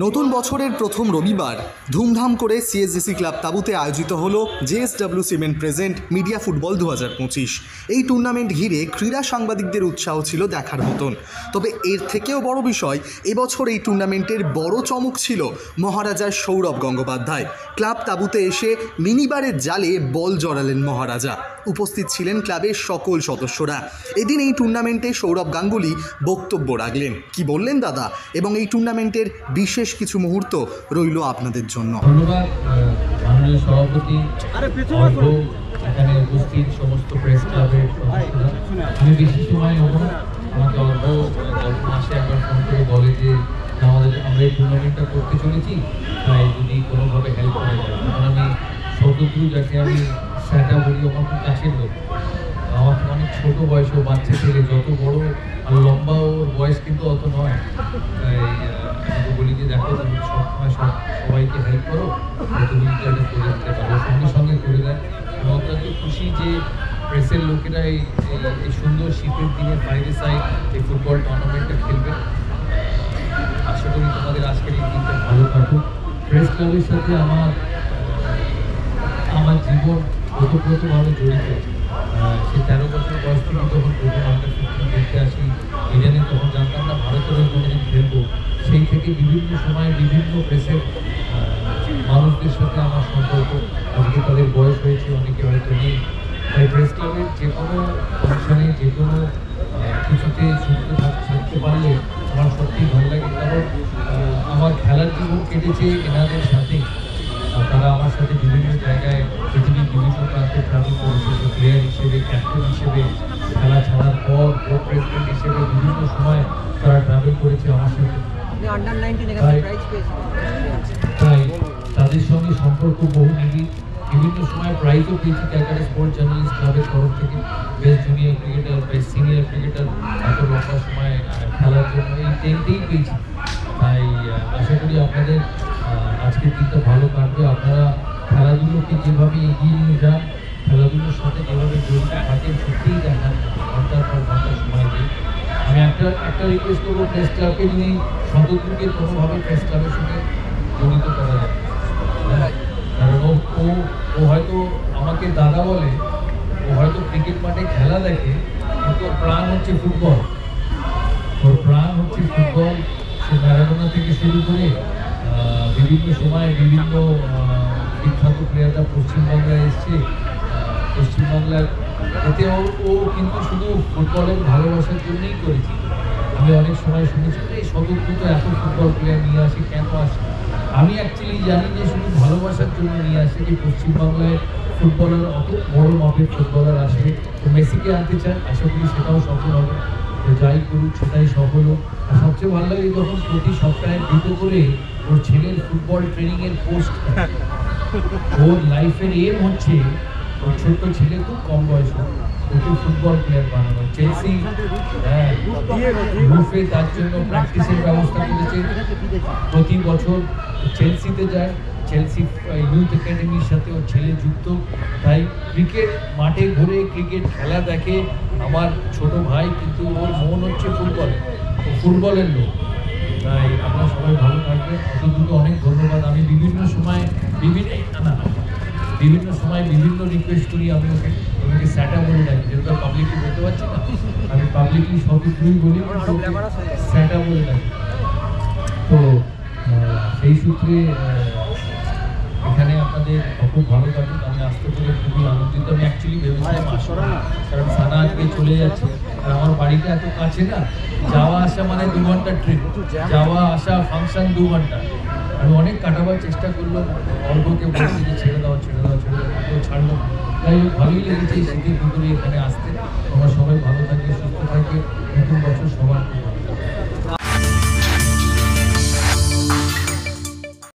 নতুন বছরের প্রথম রবিবার ধুমধাম করে সিএসডিসি ক্লাব তাঁবুতে আয়োজিত হলো JSW cement present media football 2025। এই টুর্নামেন্ট ঘিরে ক্রীড়া সাংবাদিকদের উৎসাহ ছিল দেখার মতন। তবে এর থেকেও বড় বিষয়, এবছর এই টুর্নামেন্টের বড় চমক ছিল মহারাজার সৌরভ গঙ্গোপাধ্যায়। ক্লাব তাঁবুতে এসে মিনিবারের জালে বল জড়ালেন মহারাজা। উপস্থিত ছিলেন ক্লাবের সকল সদস্যরা। এদিন এই টুর্নামেন্টে সৌরভ গাঙ্গুলি বক্তব্য রাখলেন। কি বললেন দাদা, এবং এই টুর্নামেন্টের বিশেষ কিছু মুহূর্ত রইল আপনাদের জন্য। ধন্যবাদ মাননীয় সভাপতি, এখানে উপস্থিত সমস্ত প্রেস ক্লাবের সদস্যরা। আমি বেশি সময় নেব না। আমাকে অল্প গত মাসে একবার ফোন করে বলে যে আমরা এই টুর্নামেন্টটা করতে চলেছি, তাই যদি কোনোভাবে হেল্প করা যায়। তখন আমি শতদ্রু, যাকে আমি স্যাটা বলি, আমার খুব কাছের লোক, আমার অনেক ছোট বয়সে বাচ্চা ছেলে, যত বড় আর লম্বা ওর বয়স কিন্তু অত নয়। তাই আমি বলি যে দেখো, তুমি সবসময় সবাইকে হেল্প করো, তুমি এটা করে দিতে পারো, সঙ্গে সঙ্গে করে দেয়। আমি অত্যন্ত খুশি যে প্রেসের লোকেরা এই সুন্দর শীতের দিনে 5 সাইড এই ফুটবল টুর্নামেন্টটা খেলবে। আশা করি তোমাদের আজকের এই দিনটা ভালো কাটুক। প্রেস ক্লাবের সাথে আমার জীবন ওতপ্রোতভাবে জড়িত। সে 13 বছর বয়স থেকে যখন প্রথম আন্ডার 15 দেখতে আসি ইডেনে, তখন জানতাম না ভারতের কোনোদিন খেলবো। সেই থেকে বিভিন্ন সময় বিভিন্ন প্রেসের মানুষদের সাথে আমার সম্পর্ক। আজকে তাদের বয়স হয়েছে, অনেকে হয়তো নেই। তাই প্রেস ক্লাবের যে কোনো অনুষ্ঠানে, যে কোনো কিছুতে যুক্ত থাকতে পারলে আমার সত্যিই ভালো লাগে। কারণ আমার খেলার জীবন কেটেছে এনাদের সাথে। তারা আমার সাথে বিভিন্ন জায়গায় পৃথিবীর বিভিন্ন প্রান্তে ট্রাভেল করেছে, প্লেয়ার হিসেবে, ক্যাপ্টেন হিসেবে, খেলা ছাড়ার পর প্রেসিডেন্ট হিসেবে বিভিন্ন সময় তারা ট্রাভেল করেছে আমার সাথে। তাই তাদের সঙ্গে সম্পর্ক বহু নিবিড়। বিভিন্ন সময় প্রাইজও পেয়েছি ক্যালকাটা স্পোর্টস জার্নালিস্ট ক্লাবের তরফ থেকে, best junior cricketer, best senior cricketer, এত লম্বা সময় খেলার জন্য এই 10টেই পেয়েছি। তাই আশা করি আপনাদের আজকের দিনটা ভালো কাটবে। আপনারা খেলাধুলোকে যেভাবে এগিয়ে নিয়ে যান, খেলাধুলোর সাথে যেভাবে জড়িত থাকেন, সত্যিই দেখান ঘন্টার পর ঘন্টা সময় দিয়ে। আমি একটা রিকোয়েস্ট করবো, প্রেস ক্লাবকে যদি শতদ্রুকে কোনোভাবে প্রেস ক্লাবের সঙ্গে জড়িত করা যায়। কারণ ও হয়তো আমাকে দাদা বলে, ও হয়তো ক্রিকেট মাঠে খেলা দেখে, কিন্তু ওর প্রাণ হচ্ছে ফুটবল। ওর প্রাণ হচ্ছে ফুটবল। সে ম্যারাডোনা থেকে শুরু করে বিভিন্ন সময় বিভিন্ন বিখ্যাত প্লেয়াররা পশ্চিমবাংলায় এসছে। পশ্চিমবাংলার এতে ও কিন্তু শুধু ফুটবলের ভালোবাসার জন্যই করেছে। আমি অনেক সময় শুনেছি এই শতদ্রু তো এত ফুটবল প্লেয়ার নিয়ে আসে, কেন আসে? আমি অ্যাকচুয়ালি জানি যে শুধু ভালোবাসার জন্য নিয়ে আসে, যে পশ্চিমবাংলায় ফুটবলার অত বড় মাপের ফুটবলার আসে। তো মেসিকে আনতে চান, আশা করি সেটাও সফল হবে। তো যাই করুক সেটাই সফল হোক। আর সবচেয়ে ভালো লাগে যখন প্রতি সপ্তাহে 2টো করে ওর ছেলের ফুটবল ট্রেনিংয়ের পোস্ট। ওর লাইফের এম হচ্ছে ওর ছোট্ট ছেলে, খুব কম বয়সে ওকে ফুটবল প্লেয়ার বানানো। চেলসি গ্রুপে তার জন্য প্র্যাকটিসের ব্যবস্থা করেছে। প্রতি বছর চেলসিতে যায়, চেলসি ইউথ একাডেমির সাথে ওর ছেলে যুক্ত। তাই ক্রিকেট মাঠে ঘুরে ক্রিকেট খেলা দেখে আমার ছোট ভাই, কিন্তু ওর মন হচ্ছে ফুটবলে, ফুটবলের লোক। তাই আপনারা সবাই ভালো থাকবেন। অতদূর অনেক ধন্যবাদ। আমি বিভিন্ন সময় বিভিন্ন রিকোয়েস্ট করি। আমি ওকে স্যাটা বলে ডাকি, যেহেতু পাবলিকলি বলতে পারছি না, আমি পাবলিকলি শতদ্রুই বলি, স্যাটা বলে ডাকি। তো সেই সূত্রে এখানে আপনাদের খুব ভালো কাটুক। আমি আসতে পেরে খুবই আনন্দিত। আমি অ্যাকচুয়ালি ভেবেছিলাম আসবো না, কারণ সানা আজকে চলে যাচ্ছে। আর আমার বাড়িটা এত কাছে না, যাওয়া আসা মানে 2 ঘন্টার ট্রিপ, যাওয়া আসা ফাংশন 2 ঘন্টা। আমি অনেক কাটাবার চেষ্টা করলাম, অল্পকে বলছি যে ছেড়ে দাও তো ছাড়লো। তাই ভালোই লেগেছে এই শীতের ভিতরে এখানে আসতে। তোমরা সবাই ভালো থাকবে, সুস্থ থাকবে। নতুন বছর সবার খুব ভালো।